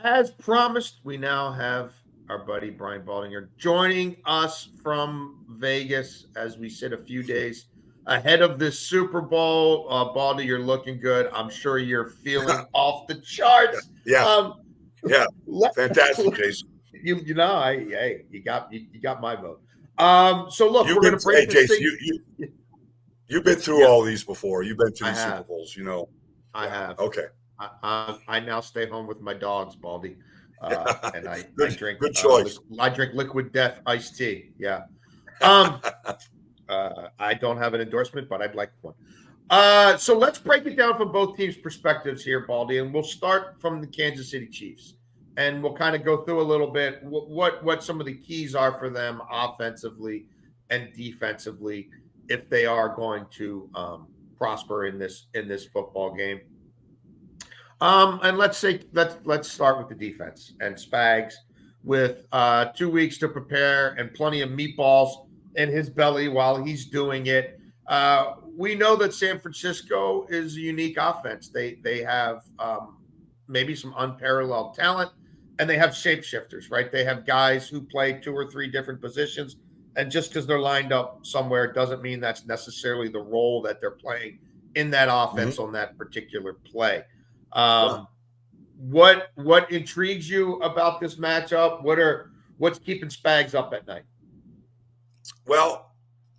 As promised, we now have our buddy Brian Baldinger joining us from Vegas as we sit a few days ahead of this Super Bowl. Baldy, you're looking good. I'm sure you're feeling off the charts. Yeah, Um, yeah, let, fantastic, Jason. you know, you got my vote. So look, we're going to break this Jason, thing. you've been through all these before. You've been to I these Super have. Bowls, you know. I have. Okay. I now stay home with my dogs, Baldy, and I drink good choice. I drink Liquid Death iced tea. Yeah. I don't have an endorsement, but I'd like one. So let's break it down from both teams' perspectives here, Baldy, and we'll start from the Kansas City Chiefs, and we'll kind of go through a little bit what some of the keys are for them offensively and defensively if they are going to prosper in this football game. And let's start with the defense and Spags with 2 weeks to prepare and plenty of meatballs in his belly while he's doing it. We know that San Francisco is a unique offense. They have maybe some unparalleled talent, and they have shapeshifters, right? They have guys who play 2 or 3 different positions, and just because they're lined up somewhere doesn't mean that's necessarily the role that they're playing in that offense on that particular play. What intrigues you about this matchup? What's keeping Spags up at night? Well,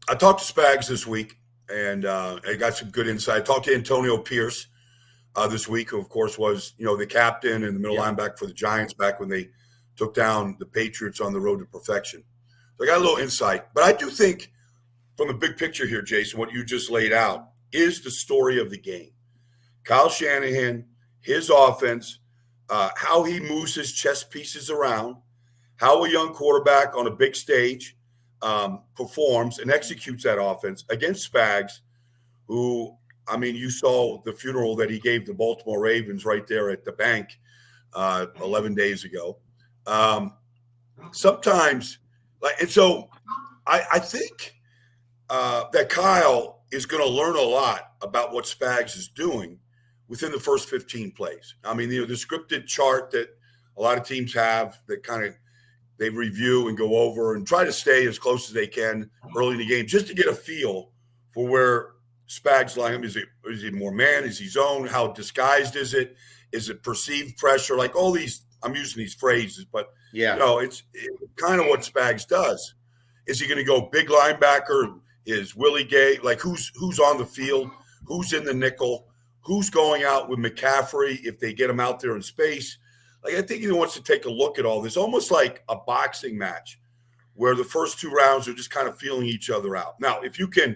I talked to Spags this week, and I got some good insight. I talked to Antonio Pierce this week, who of course was the captain and the middle linebacker for the Giants back when they took down the Patriots on the road to perfection. So I got a little insight, but I do think from the big picture here, Jason, what you just laid out is the story of the game. Kyle Shanahan, his offense, how he moves his chess pieces around, how a young quarterback on a big stage performs and executes that offense against Spags, who, I mean, you saw the funeral that he gave the Baltimore Ravens right there at the bank 11 days ago. Sometimes, and so I think that Kyle is going to learn a lot about what Spags is doing within the first 15 plays. I mean, the scripted chart that a lot of teams have that kind of they review and go over and try to stay as close as they can early in the game just to get a feel for where Spags line. Is he more man? Is he zone? How disguised is it? Is it perceived pressure? Like all these, I'm using these phrases, but it's kind of what Spags does. Is he going to go big linebacker? Is Willie Gay? Like who's on the field? Who's in the nickel? Who's going out with McCaffrey if they get him out there in space? Like I think he wants to take a look at all this, almost like a boxing match where the first 2 rounds are just kind of feeling each other out. Now, if you can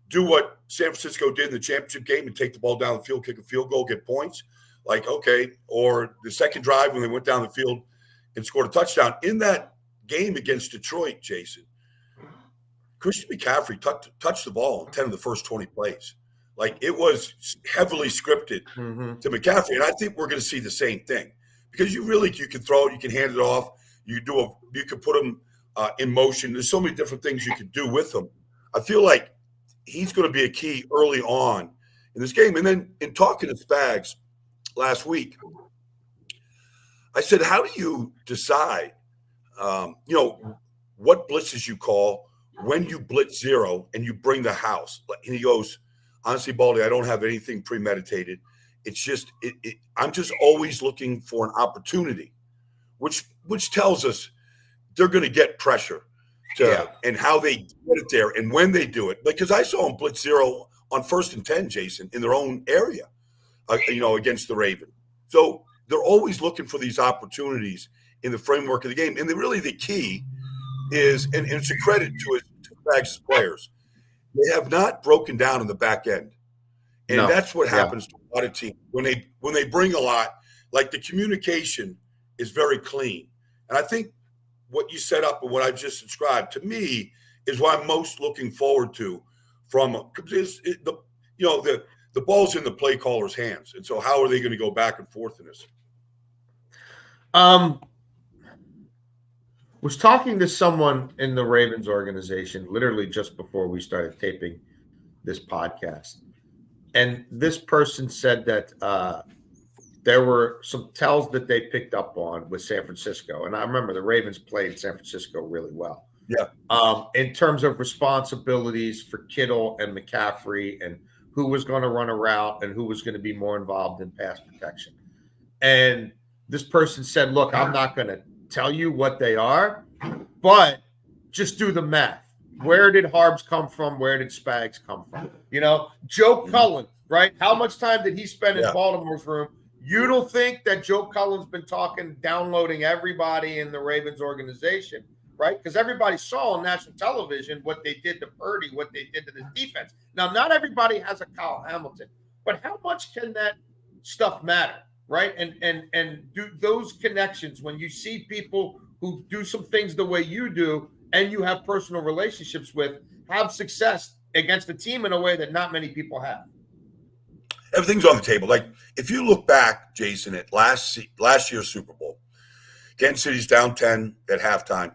do what San Francisco did in the championship game and take the ball down the field, kick a field goal, get points, like, okay, or the second drive when they went down the field and scored a touchdown. In that game against Detroit, Jason, Christian McCaffrey touched the ball in 10 of the first 20 plays. Like it was heavily scripted to McCaffrey. And I think we're going to see the same thing because you can throw it, you can hand it off, you can put him in motion. There's so many different things you can do with him. I feel like he's going to be a key early on in this game. And then in talking to Spags last week, I said, how do you decide, what blitzes you call when you blitz zero and you bring the house? And he goes, honestly, Baldy, I don't have anything premeditated. It's just I'm just always looking for an opportunity, which tells us they're going to get pressure and how they get it there and when they do it. Because I saw them blitz zero on 1st and 10, Jason, in their own area, against the Ravens. So they're always looking for these opportunities in the framework of the game. And the key is, and it's a credit to Spags' players, they have not broken down in the back end. And that's what happens to a lot of teams. When they bring a lot, like the communication is very clean. And I think what you set up and what I've just described, to me, is what I'm most looking forward to the ball's in the play caller's hands. And so how are they going to go back and forth in this? Was talking to someone in the Ravens organization literally just before we started taping this podcast. And this person said that there were some tells that they picked up on with San Francisco. And I remember the Ravens played San Francisco really well. Yeah. In terms of responsibilities for Kittle and McCaffrey and who was going to run a route and who was going to be more involved in pass protection. And this person said, look, I'm not going to tell you what they are, but just do the math. Where did Harbs come from? Where did Spags come from? You know, Joe Cullen, right? How much time did he spend in Baltimore's room? You don't think that Joe Cullen's been talking, downloading everybody in the Ravens organization, right? Because everybody saw on national television what they did to Purdy, what they did to the defense. Now, not everybody has a Kyle Hamilton, but how much can that stuff matter, right? And do those connections when you see people who do some things the way you do and you have personal relationships with, have success against a team in a way that not many people have. Everything's on the table. Like, if you look back, Jason, at last year's Super Bowl, Kansas City's down 10 at halftime,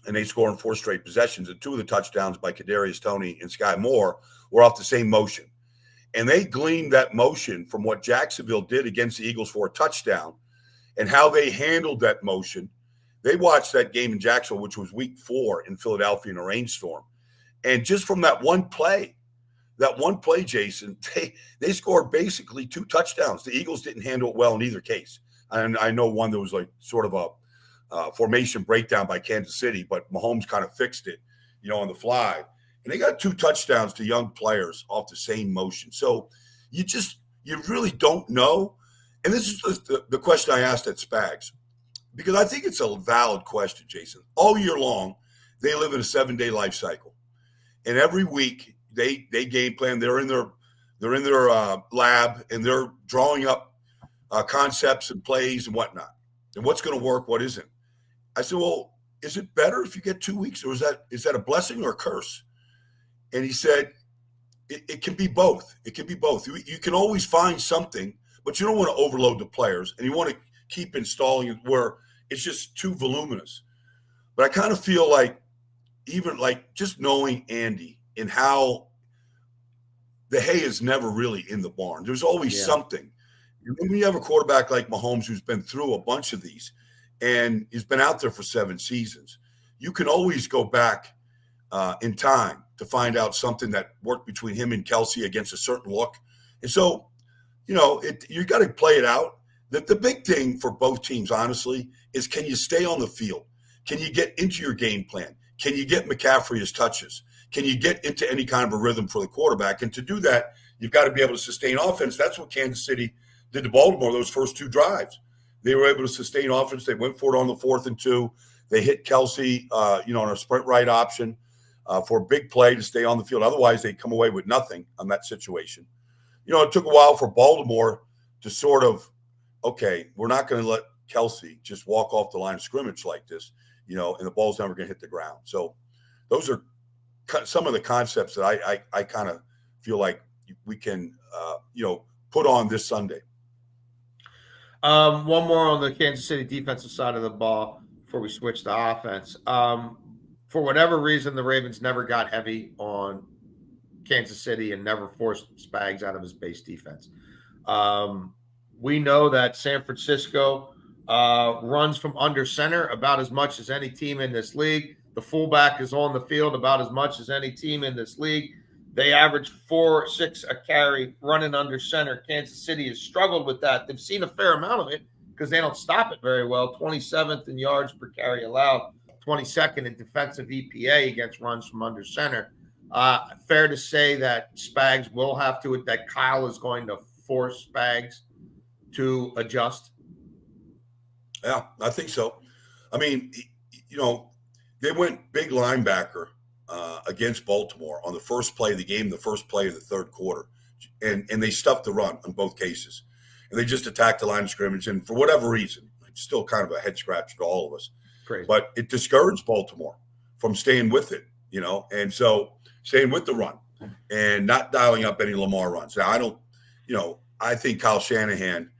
and they score in 4 straight possessions. And 2 of the touchdowns by Kadarius Toney and Sky Moore were off the same motion. And they gleaned that motion from what Jacksonville did against the Eagles for a touchdown and how they handled that motion. They watched that game in Jacksonville, which was week 4 in Philadelphia in a rainstorm. And just from that one play, Jason, they scored basically 2 touchdowns. The Eagles didn't handle it well in either case. And I know one that was like sort of a formation breakdown by Kansas City, but Mahomes kind of fixed it, you know, on the fly. And they got 2 touchdowns to young players off the same motion. So you really don't know. And this is the question I asked at Spags, because I think it's a valid question, Jason. All year long, they live in a 7-day life cycle. And every week they game plan. They're in their lab, and they're drawing up concepts and plays and whatnot, and what's going to work, what isn't. I said, well, is it better if you get 2 weeks, or is that a blessing or a curse? And he said, it can be both. It can be both. You can always find something, but you don't want to overload the players, and you want to keep installing it where it's just too voluminous. But I kind of feel like, even like just knowing Andy and how the hay is never really in the barn. There's always something. And when you have a quarterback like Mahomes, who's been through a bunch of these and he's been out there for 7 seasons, you can always go back in time to find out something that worked between him and Kelce against a certain look. And so, you know, you got to play it out. The big thing for both teams, honestly, is, can you stay on the field? Can you get into your game plan? Can you get McCaffrey his touches? Can you get into any kind of a rhythm for the quarterback? And to do that, you've got to be able to sustain offense. That's what Kansas City did to Baltimore those first 2 drives. They were able to sustain offense. They went for it on the 4th and 2. They hit Kelce, on a sprint right option for a big play to stay on the field. Otherwise, they come away with nothing on that situation. You know, it took a while for Baltimore to sort of, okay, we're not going to let Kelce just walk off the line of scrimmage like this, you know, and the ball's never going to hit the ground. So those are some of the concepts that I kind of feel like we can, put on this Sunday. One more on the Kansas City defensive side of the ball before we switch to offense. For whatever reason, the Ravens never got heavy on Kansas City and never forced Spags out of his base defense. We know that San Francisco runs from under center about as much as any team in this league. The fullback is on the field about as much as any team in this league. They average 4.6 a carry running under center. Kansas City has struggled with that. They've seen a fair amount of it because they don't stop it very well. 27th in yards per carry allowed, 22nd in defensive EPA against runs from under center. Fair to say that Spags will have to, that Kyle is going to force Spags to adjust? Yeah, I think so. I mean, they went big linebacker against Baltimore on the first play of the game, the first play of the 3rd quarter. And they stuffed the run on both cases. And they just attacked the line of scrimmage. And for whatever reason, it's still kind of a head scratcher to all of us. Crazy. But it discouraged Baltimore from staying with it, and so staying with the run and not dialing up any Lamar runs. Now, I think Kyle Shanahan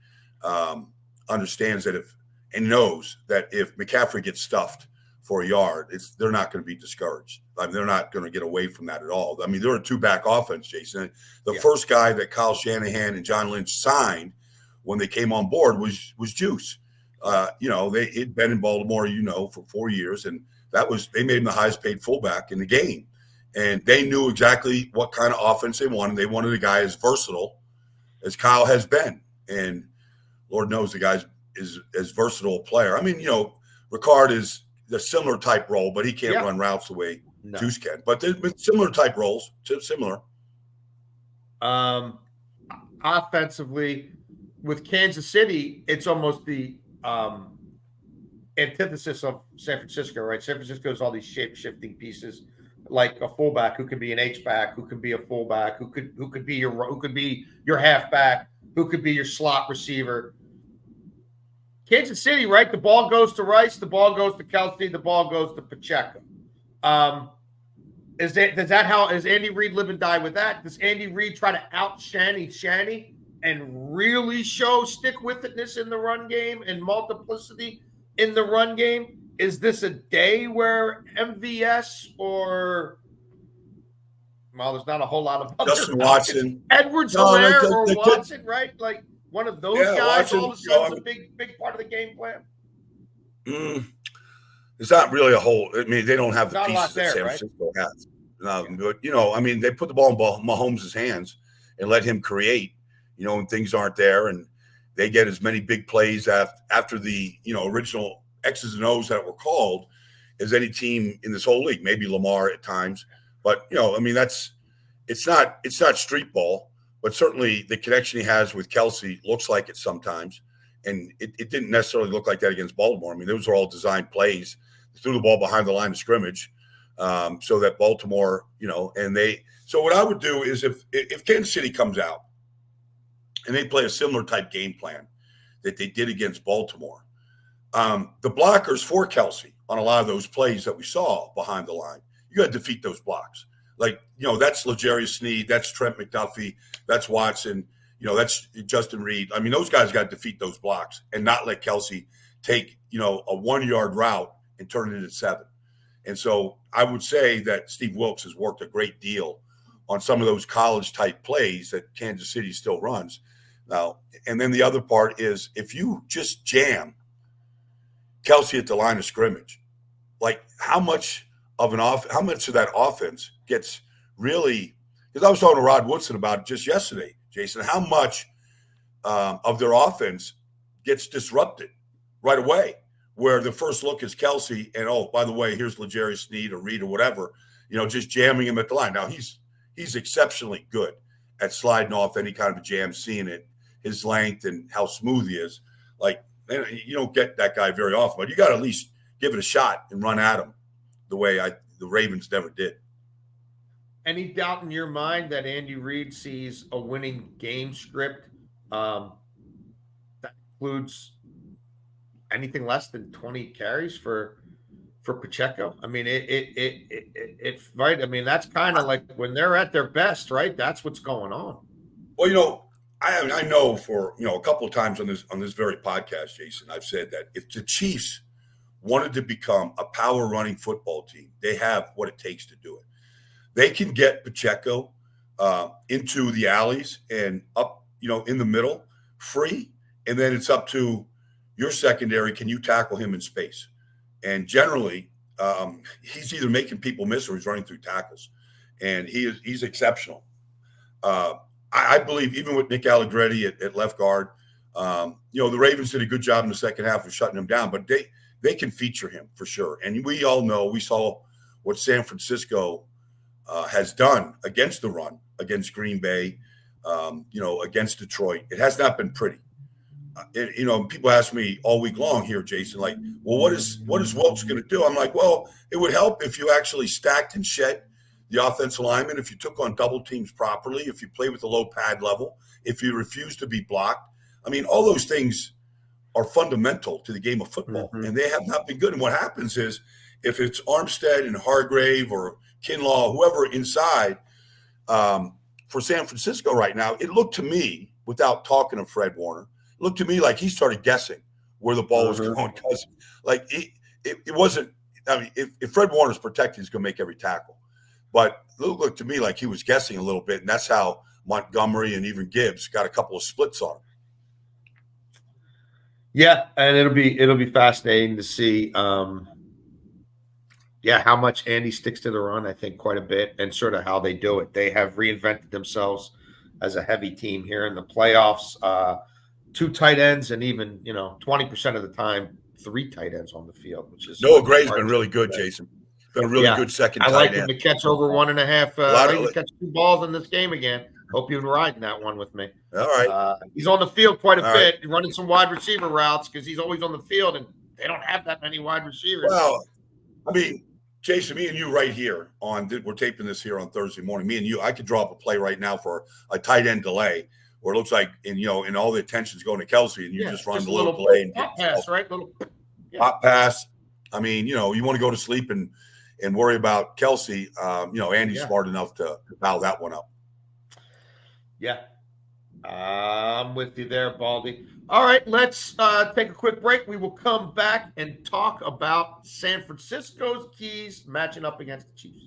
understands that and knows that if McCaffrey gets stuffed for a yard, they're not going to be discouraged. I mean, they're not going to get away from that at all. I mean, they're a 2-back offense, Jason. The first guy that Kyle Shanahan and John Lynch signed when they came on board was Juice. They'd been in Baltimore, for 4 years, and they made him the highest paid fullback in the game. And they knew exactly what kind of offense they wanted. They wanted a guy as versatile as Kyle has been. And Lord knows the guy is as versatile a player. I mean, Ricard is a similar type role, but he can't run routes the way Juice can. But there's been similar type roles, similar. Offensively, with Kansas City, it's almost the antithesis of San Francisco, right? San Francisco has all these shape-shifting pieces, like a fullback who could be an H-back, who could be a fullback, who could be your halfback, who could be your slot receiver. Kansas City, right? The ball goes to Rice, the ball goes to Kelce, the ball goes to Pacheco. Is Andy Reid live and die with that? Does Andy Reid try to out Shanny and really show stick-with-itness in the run game and multiplicity in the run game? Is this a day where MVS or there's not a whole lot of other Justin Watson, Edwards-Helaire or Watson, right? Like one of those guys Watson, all of a sudden is a big part of the game plan. It's not really a whole. I mean, they don't have the pieces that San Francisco has. But they put the ball in Mahomes' hands and let him create. When things aren't there, and they get as many big plays after the original X's and O's that were called as any team in this whole league. Maybe Lamar at times, but it's not street ball. But certainly the connection he has with Kelce looks like it sometimes, and it didn't necessarily look like that against Baltimore. I mean, those were all designed plays. They threw the ball behind the line of scrimmage, so that Baltimore, and they. So what I would do is if Kansas City comes out and they play a similar type game plan that they did against Baltimore, the blockers for Kelce on a lot of those plays that we saw behind the line, you got to defeat those blocks. Like, that's L'Jarius Sneed, that's Trent McDuffie, that's Watson, that's Justin Reed. I mean, those guys got to defeat those blocks and not let Kelce take, a 1-yard route and turn it into 7. And so I would say that Steve Wilks has worked a great deal on some of those college-type plays that Kansas City still runs. Now, and then the other part is if you just jam Kelce at the line of scrimmage, like how much of that offense gets really – because I was talking to Rod Woodson about it just yesterday, Jason, how much of their offense gets disrupted right away, where the first look is Kelce and, oh, by the way, here's L'Jarius Sneed or Reed or whatever, just jamming him at the line. Now, he's exceptionally good at sliding off any kind of a jam, seeing it, his length and how smooth he is. Like, you don't get that guy very often, but you got to at least give it a shot and run at him the way the Ravens never did. Any doubt in your mind that Andy Reid sees a winning game script that includes anything less than 20 carries for Pacheco? I mean, it's right. I mean, that's kind of like when they're at their best, right? That's what's going on. Well, I know for a couple of times on this very podcast, Jason, I've said that if the Chiefs wanted to become a power running football team, they have what it takes to do it. They can get Pacheco into the alleys and up, in the middle, free, and then it's up to your secondary. Can you tackle him in space? And generally, he's either making people miss or he's running through tackles, and he's exceptional. I believe even with Nick Allegretti at left guard, the Ravens did a good job in the second half of shutting him down, but they can feature him for sure. And we all know, we saw what San Francisco has done against the run, against Green Bay, against Detroit. It has not been pretty. People ask me all week long here, Jason, like, well, what is Wilks going to do? I'm like, well, it would help if you actually stacked and shed the offensive lineman, if you took on double teams properly, if you play with the low pad level, if you refuse to be blocked. I mean, all those things are fundamental to the game of football, and they have not been good. And what happens is if it's Armstead and Hargrave or Kinlaw, whoever inside for San Francisco right now, it looked to me, without talking to Fred Warner, it looked to me like he started guessing where the ball was going, because like it wasn't – I mean, if Fred Warner's protected, he's going to make every tackle. But it looked to me like he was guessing a little bit, and that's how Montgomery and even Gibbs got a couple of splits on him. Yeah, and it'll be fascinating to see. How much Andy sticks to the run. I think quite a bit, and sort of how they do it. They have reinvented themselves as a heavy team here in the playoffs. Two tight ends, and even 20% of the time, three tight ends on the field, which is Noah Gray's been remarkable. really good, Jason. Been a really Yeah, good second I tight like him end. to catch over 1.5. A I lot like of him to catch two balls in this game again. Hope you've been riding that one with me. all right. He's on the field quite a All right. bit, running some wide receiver routes because he's always on the field, and they don't have that many wide receivers. Well, I mean, Jason, me and you right here we're taping this here on Thursday morning. Me and you, I could draw up a play right now for a tight end delay where it looks like, and all the attention's going to Kelce, and you just run the little delay and pop pass, right? Pop pass. I mean, you want to go to sleep and worry about Kelce. Andy's smart enough to foul that one up. Yeah. I'm with you there, Baldy. All right, let's take a quick break. We will come back and talk about San Francisco's keys matching up against the Chiefs.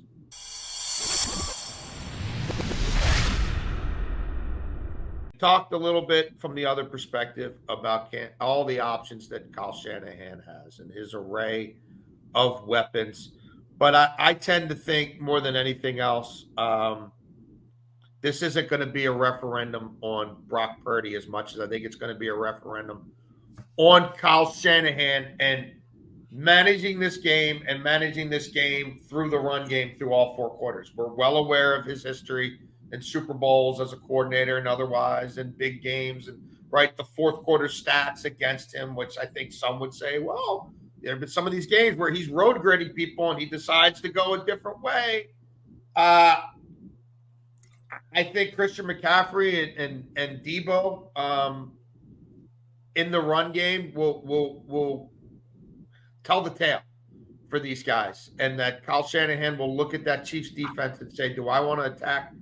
Talked a little bit from the other perspective about all the options that Kyle Shanahan has and his array of weapons. But I tend to think more than anything else, this isn't going to be a referendum on Brock Purdy as much as I think it's going to be a referendum on Kyle Shanahan and managing this game through the run game through all four quarters. We're well aware of his history in Super Bowls as a coordinator and otherwise in big games, and the fourth quarter stats against him, which I think some would say, well, there have been some of these games where he's road gritting people and he decides to go a different way. I think Christian McCaffrey and Debo in the run game will tell the tale for these guys, and that Kyle Shanahan will look at that Chiefs defense and say, do I want to attack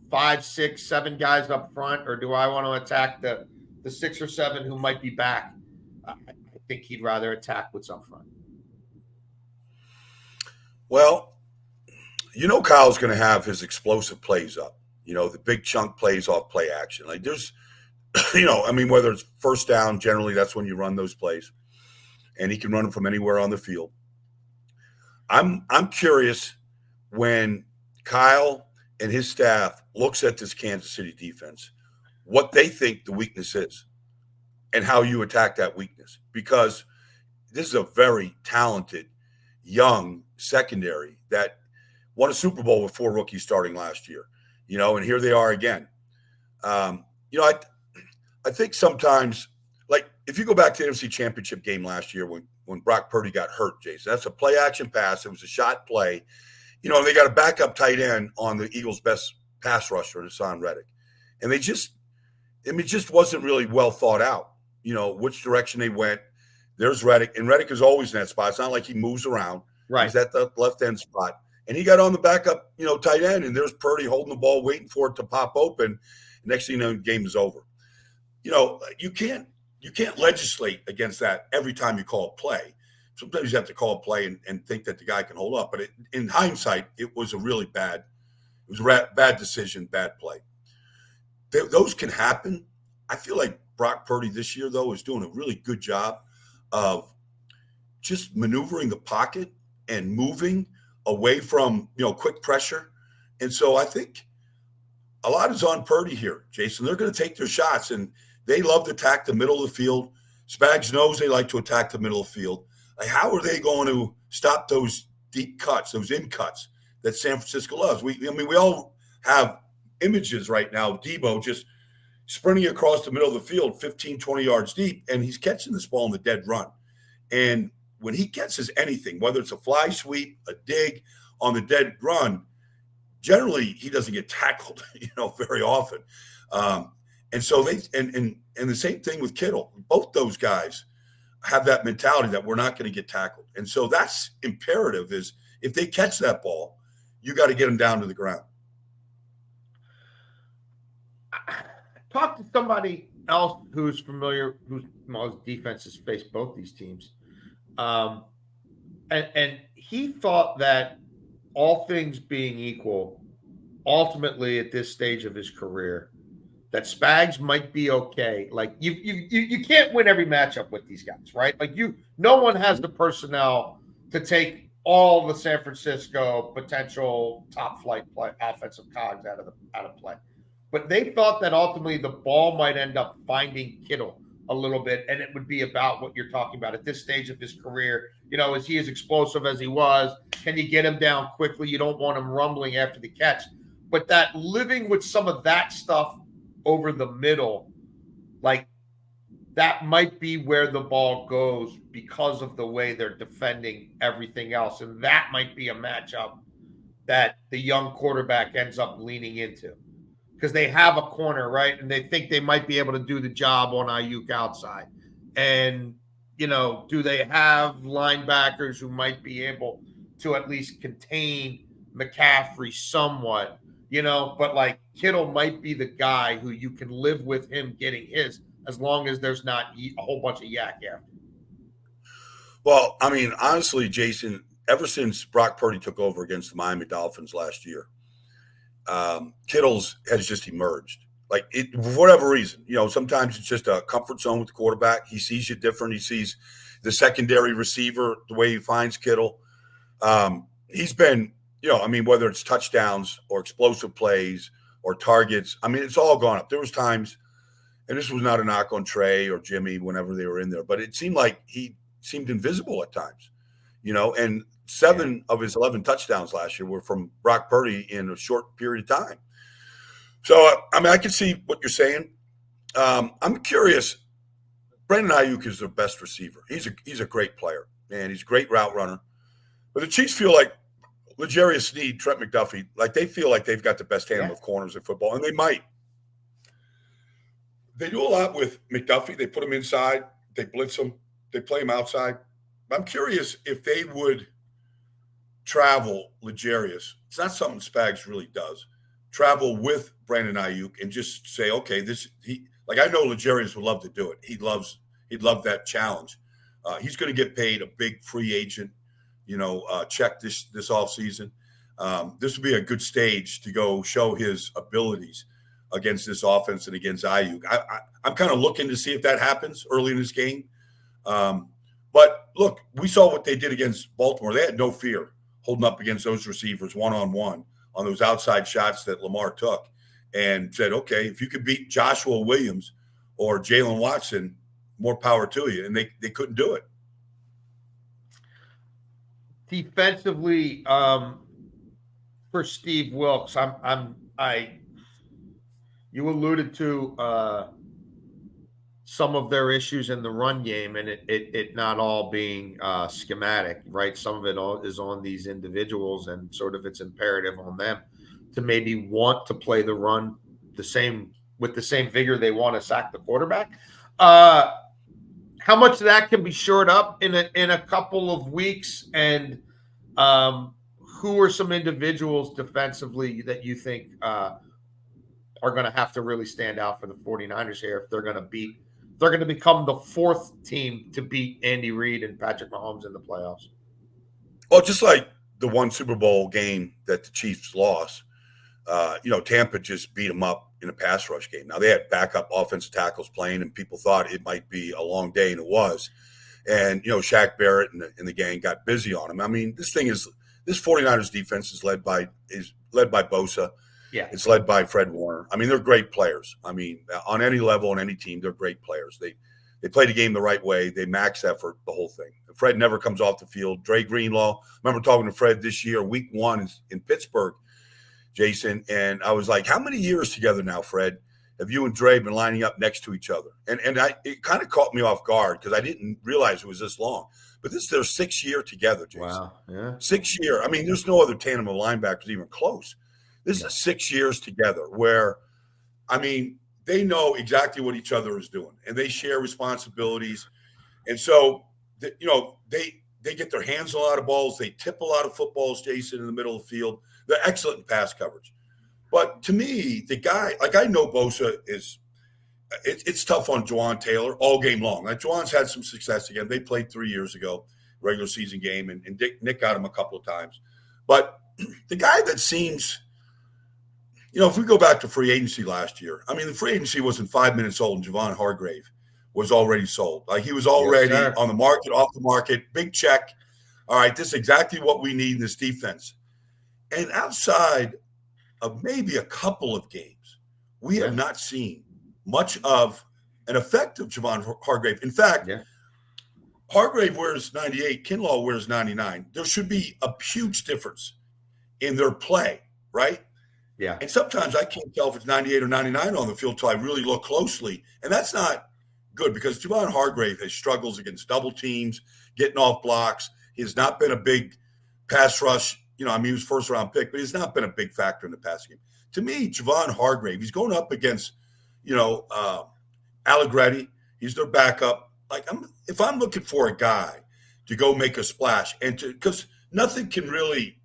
5, 6, 7 guys up front, or do I want to attack the 6 or 7 who might be back? I think he'd rather attack what's up front. Well, Kyle's going to have his explosive plays up, the big chunk plays off play action. Like there's, whether it's first down, generally that's when you run those plays, and he can run them from anywhere on the field. I'm curious when Kyle and his staff looks at this Kansas City defense, what they think the weakness is and how you attack that weakness, because this is a very talented, young secondary that won a Super Bowl with 4 rookies starting last year, and here they are again. I think sometimes, like if you go back to the NFC Championship game last year when Brock Purdy got hurt, Jason, that's a play action pass. It was a shot play, and they got a backup tight end on the Eagles' best pass rusher, Hassan Reddick, and it just wasn't really well thought out, which direction they went. There's Reddick, and Reddick is always in that spot. It's not like he moves around. Right. He's at the left end spot. And he got on the backup, tight end, and there's Purdy holding the ball, waiting for it to pop open. Next thing you know, the game is over. You can't legislate against that every time you call a play. Sometimes you have to call a play and think that the guy can hold up. But in hindsight, it was a really bad decision, bad play. Those can happen. I feel like Brock Purdy this year, though, is doing a really good job of just maneuvering the pocket and moving away from, quick pressure. And so I think a lot is on Purdy here, Jason. They're going to take their shots, and they love to attack the middle of the field. Spags knows they like to attack the middle of the field. Like, how are they going to stop those deep cuts, those in cuts that San Francisco loves? We all have images right now of Debo just sprinting across the middle of the field 15, 20 yards deep, and he's catching this ball in the dead run. And when he catches anything, whether it's a fly sweep, a dig on the dead run, generally he doesn't get tackled, very often. And so and the same thing with Kittle. Both those guys have that mentality that we're not going to get tackled. And so that's imperative, is if they catch that ball, you got to get them down to the ground. Talk to somebody else who's familiar, whose defenses face both these teams. And he thought that all things being equal, ultimately at this stage of his career, that Spags might be okay. Like you can't win every matchup with these guys, right? Like no one has the personnel to take all the San Francisco potential top flight offensive cogs out of play. But they thought that ultimately the ball might end up finding Kittle a little bit, and it would be about what you're talking about at this stage of his career. Is he as explosive as he was? Can you get him down quickly? You don't want him rumbling after the catch. But that living with some of that stuff over the middle, like that might be where the ball goes because of the way they're defending everything else. And that might be a matchup that the young quarterback ends up leaning into because they have a corner, right? And they think they might be able to do the job on Ayuk outside. And, do they have linebackers who might be able to at least contain McCaffrey somewhat? But like Kittle might be the guy who you can live with him getting his as long as there's not a whole bunch of yak after. Well, I mean, honestly, Jason, ever since Brock Purdy took over against the Miami Dolphins last year, Kittle's has just emerged. Like for whatever reason, sometimes it's just a comfort zone with the quarterback. He sees you different. He sees the secondary receiver, the way he finds Kittle. He's been, whether it's touchdowns or explosive plays or targets, it's all gone up. There was times, and this was not a knock on Trey or Jimmy whenever they were in there, but it seemed like he seemed invisible at times, and 7 of his 11 touchdowns last year were from Brock Purdy in a short period of time. So, I can see what you're saying. I'm curious. Brandon Ayuk is their best receiver. He's a great player, and he's a great route runner. But the Chiefs feel like L'Jarius Sneed, Trent McDuffie, like they feel like they've got the best tandem of corners in football, and they might. They do a lot with McDuffie. They put him inside. They blitz him. They play him outside. I'm curious if they would travel L'Jarius. It's not something Spags really does. Travel with Brandon Ayuk and just say, okay, I know L'Jarius would love to do it. He'd love that challenge. He's going to get paid a big free agent, check this offseason. This would be a good stage to go show his abilities against this offense and against Ayuk. I'm kind of looking to see if that happens early in this game. But look, we saw what they did against Baltimore. They had no fear holding up against those receivers one-on-one on those outside shots that Lamar took and said, okay, if you could beat Joshua Williams or Jalen Watson, more power to you. And they couldn't do it. Defensively, for Steve Wilks, you alluded to some of their issues in the run game, and it not all being schematic, right? Some of it is on these individuals, and sort of it's imperative on them to maybe want to play the run with the same vigor they want to sack the quarterback. How much of that can be shored up in a couple of weeks, and who are some individuals defensively that you think are going to have to really stand out for the 49ers here if they're going to become the 4th team to beat Andy Reid and Patrick Mahomes in the playoffs? Well, just like the one Super Bowl game that the Chiefs lost, Tampa just beat them up in a pass rush game. Now, they had backup offensive tackles playing, and people thought it might be a long day, and it was. And, Shaq Barrett and the gang got busy on him. This 49ers defense is led by Bosa. Yeah. It's led by Fred Warner. They're great players. On any level, on any team, they're great players. They play the game the right way. They max effort, the whole thing. Fred never comes off the field. Dre Greenlaw, I remember talking to Fred this year, week 1 in Pittsburgh, Jason, and I was like, how many years together now, Fred, have you and Dre been lining up next to each other? And it kind of caught me off guard because I didn't realize it was this long. But this is their 6th year together, Jason. Wow, yeah. 6 year. There's no other tandem of linebackers even close. This is 6 years together where, they know exactly what each other is doing, and they share responsibilities. And so, they get their hands on a lot of balls. They tip a lot of footballs, Jason, in the middle of the field. They're excellent in pass coverage. But to me, the guy, like I know Bosa is it's tough on Juwan Taylor all game long. Like Juwan's had some success again. They played 3 years ago, regular season game, and Nick got him a couple of times. But the guy that seems – if we go back to free agency last year, I mean, the free agency wasn't 5 minutes old, and Javon Hargrave was already sold. Like, he was already on the market, off the market, big check. All right, this is exactly what we need in this defense. And outside of maybe a couple of games, we have not seen much of an effect of Javon Hargrave. In fact, Hargrave wears 98, Kinlaw wears 99. There should be a huge difference in their play, right? Yeah. And sometimes I can't tell if it's 98 or 99 on the field till I really look closely. And that's not good, because Javon Hargrave has struggles against double teams, getting off blocks. He has not been a big pass rush. He was first-round pick, but he's not been a big factor in the passing game. To me, Javon Hargrave, he's going up against, Allegretti. He's their backup. Like, if I'm looking for a guy to go make a splash, because nothing can really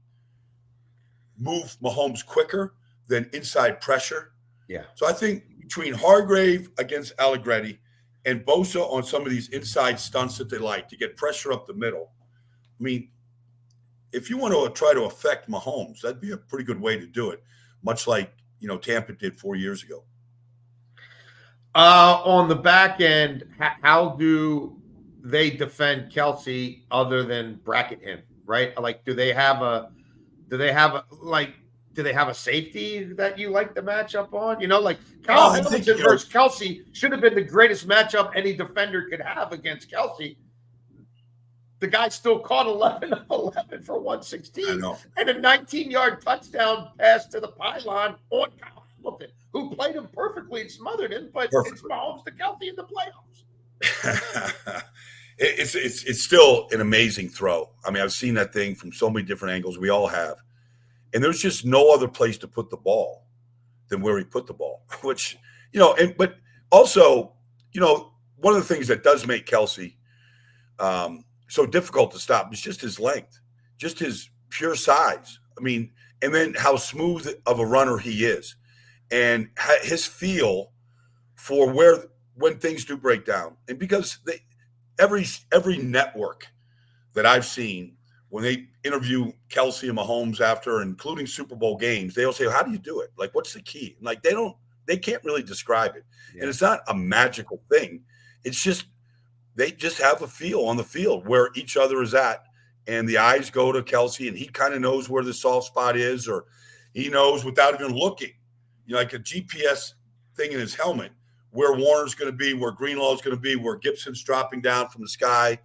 move Mahomes quicker than inside pressure. Yeah. So I think between Hargrave against Allegretti and Bosa on some of these inside stunts that they like to get pressure up the middle, I mean, if you want to try to affect Mahomes, that'd be a pretty good way to do it, much like, Tampa did 4 years ago. On the back end, how do they defend Kelce other than bracket him, right? Like, do they have a safety that you like the matchup on? Kyle Hamilton versus Kelce should have been the greatest matchup any defender could have against Kelce. The guy still caught 11 of 11 for 116 and a 19-yard touchdown pass to the pylon on Kyle Hamilton, who played him perfectly and smothered him, but it's Mahomes to Kelce in the playoffs. It's still an amazing throw. I mean, I've seen that thing from so many different angles. We all have. And there's just no other place to put the ball than where he put the ball, which, but also, one of the things that does make Kelce so difficult to stop is just his length, just his pure size. I mean, and then how smooth of a runner he is, and his feel for when things do break down. And because every network that I've seen, when they interview Kelce and Mahomes after, including Super Bowl games, they'll say, "How do you do it? Like, what's the key?" And like, they can't really describe it. Yeah. And it's not a magical thing. It's just, they just have a feel on the field where each other is at, and the eyes go to Kelce, and he kind of knows where the soft spot is, or he knows without even looking, like a GPS thing in his helmet, where Warner's going to be, where Greenlaw's going to be, where Gibson's dropping down from the sky.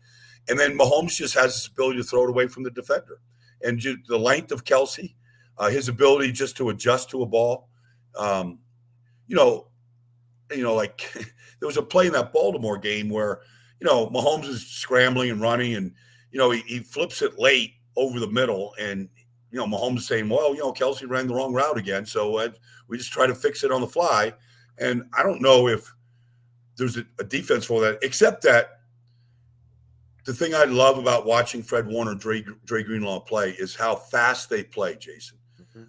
And then Mahomes just has this ability to throw it away from the defender. And the length of Kelce, his ability just to adjust to a ball. Like there was a play in that Baltimore game where, Mahomes is scrambling and running, and, he flips it late over the middle, and, Mahomes is saying, well, Kelce ran the wrong route again. So we just try to fix it on the fly. And I don't know if there's a defense for that, except that the thing I love about watching Fred Warner, Dre Greenlaw play is how fast they play, Jason. Mm-hmm.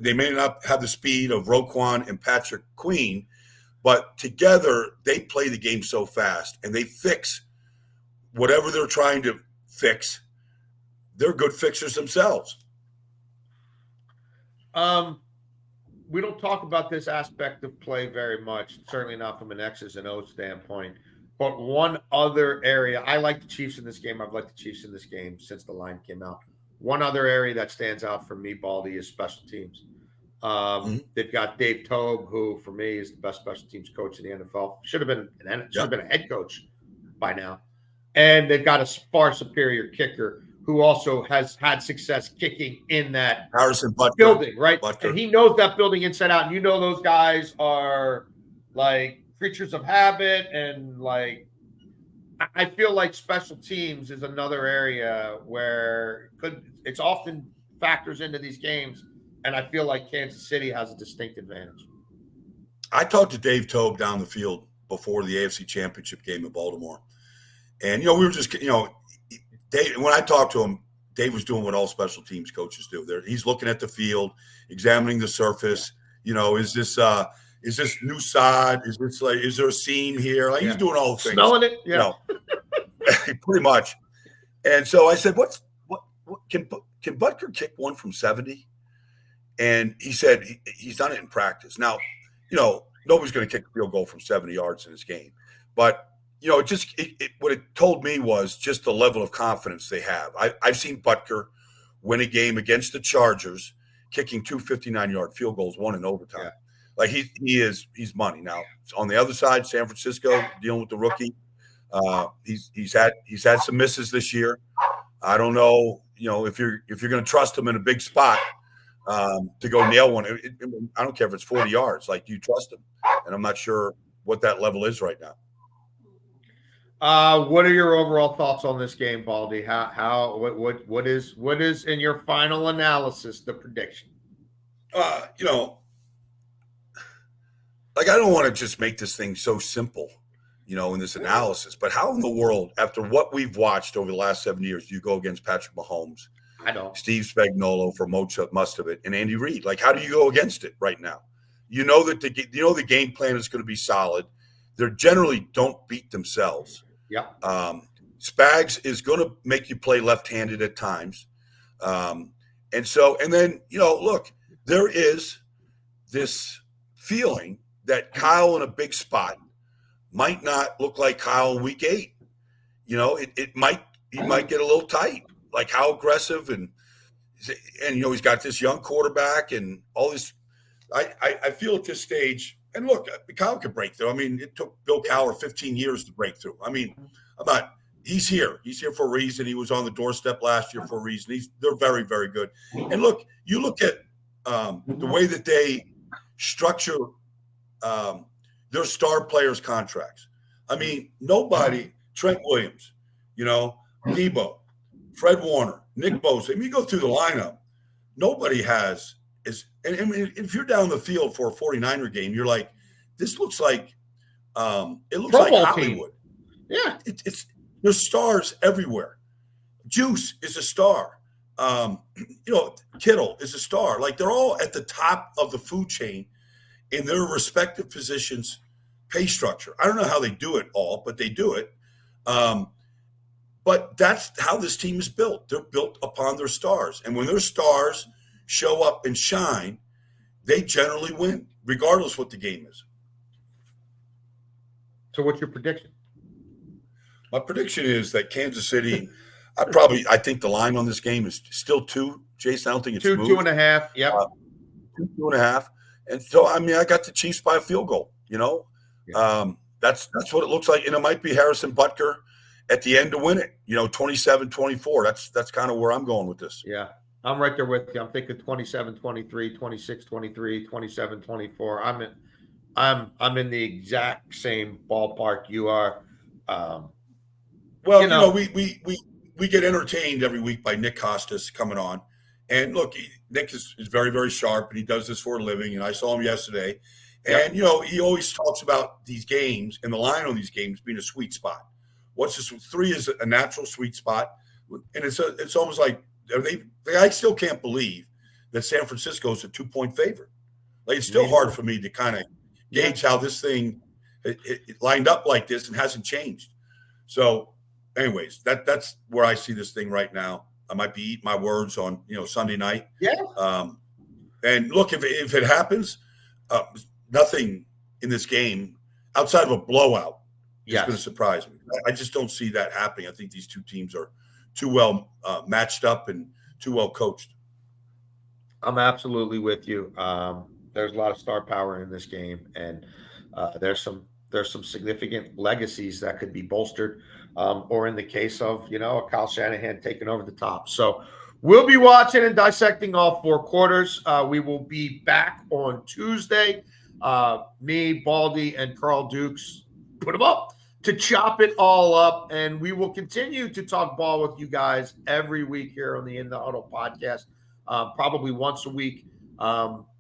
They may not have the speed of Roquan and Patrick Queen, but together they play the game so fast, and they fix whatever they're trying to fix. They're good fixers themselves. We don't talk about this aspect of play very much, certainly not from an X's and O's standpoint. But one other area, I like the Chiefs in this game. I've liked the Chiefs in this game since the line came out. One other area that stands out for me, Baldy, is special teams. They've got Dave Tobe, who for me is the best special teams coach in the NFL. Should have been a head coach by now. And they've got a far superior kicker who also has had success kicking in that Harrison Butker building, right? And he knows that building inside out. And those guys are like creatures of habit, and like I feel like special teams is another area where it's often factors into these games, and I feel like Kansas City has a distinct advantage. I talked to Dave Tobe down the field before the AFC Championship game in Baltimore, and we were just Dave, when I talked to him, Dave was doing what all special teams coaches do. He's looking at the field, examining the surface. Is this new sod? Is there a seam here? Like, he's doing all the things. Smelling it? Yeah. Pretty much. And so I said, what can Butker kick one from 70? And he said he's done it in practice. Now, nobody's going to kick a field goal from 70 yards in this game. But, what it told me was just the level of confidence they have. I've seen Butker win a game against the Chargers, kicking 2 59-yard field goals, one in overtime. Yeah. Like he's money. Now, on the other side, San Francisco dealing with the rookie. He's had some misses this year. I don't know, if you're going to trust him in a big spot to go nail one. I don't care if it's 40 yards. Like, do you trust him? And I'm not sure what that level is right now. What are your overall thoughts on this game, Baldy? What is in your final analysis the prediction? Like, I don't want to just make this thing so simple, in this analysis. But how in the world, after what we've watched over the last 7 years, do you go against Patrick Mahomes, I don't. Steve Spagnuolo for most of it, and Andy Reid? Like, how do you go against it right now? That the game plan is going to be solid. They generally don't beat themselves. Yeah. Spags is going to make you play left-handed at times. And then, look, there is this feeling that Kyle in a big spot might not look like Kyle in week 8. He might get a little tight. Like, how aggressive and he's got this young quarterback and all this. I feel at this stage, and look, Kyle could break through. I mean, it took Bill Cowher 15 years to break through. I mean, he's here. He's here for a reason. He was on the doorstep last year for a reason. They're very, very good. And look, you look at the way that they structure their star players' contracts. I mean, nobody, Trent Williams, Debo, Fred Warner, Nick Bosa. I mean, you go through the lineup, nobody has and I mean, if you're down the field for a 49er game, you're like, this looks like it looks like Hollywood. Team. Yeah. There's stars everywhere. Juice is a star. Kittle is a star. Like, they're all at the top of the food chain in their respective positions, pay structure. I don't know how they do it all, but they do it. But that's how this team is built. They're built upon their stars. And when their stars show up and shine, they generally win, regardless what the game is. So what's your prediction? My prediction is that Kansas City, I think the line on this game is still 2. Jason, I don't think it's moved. 2.5. Yep. 2.5. And so, I mean, I got the Chiefs by a field goal, Yeah. That's what it looks like. And it might be Harrison Butker at the end to win it, 27-24. That's kind of where I'm going with this. Yeah. I'm right there with you. I'm thinking 27-23, 26-23, 27-24. I'm in the exact same ballpark you are. Well, we get entertained every week by Nick Costas coming on. And look, Nick is very, very sharp, and he does this for a living. And I saw him yesterday. And, he always talks about these games and the line on these games being a sweet spot. What's this? 3 is a natural sweet spot. And it's almost like I still can't believe that San Francisco is a 2-point favorite. Like, it's still hard for me to kind of gauge how this thing it lined up like this and hasn't changed. So, anyways, that's where I see this thing right now. I might be eating my words on Sunday night. Yeah. And look, if it happens, nothing in this game outside of a blowout is going to surprise me. I just don't see that happening. I think these two teams are too well matched up and too well coached. I'm absolutely with you. There's a lot of star power in this game, and there's some significant legacies that could be bolstered, or in the case of a Kyle Shanahan taking over the top. So we'll be watching and dissecting all 4 quarters. We will be back on Tuesday. Me, Baldy, and Carl Dukes put them up to chop it all up, and we will continue to talk ball with you guys every week here on the In the Huddle podcast, probably once a week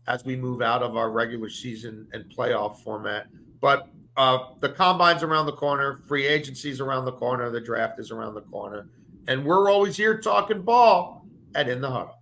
as we move out of our regular season and playoff format. But the combine's around the corner, free agency's around the corner, the draft is around the corner, and we're always here talking ball at In the Huddle.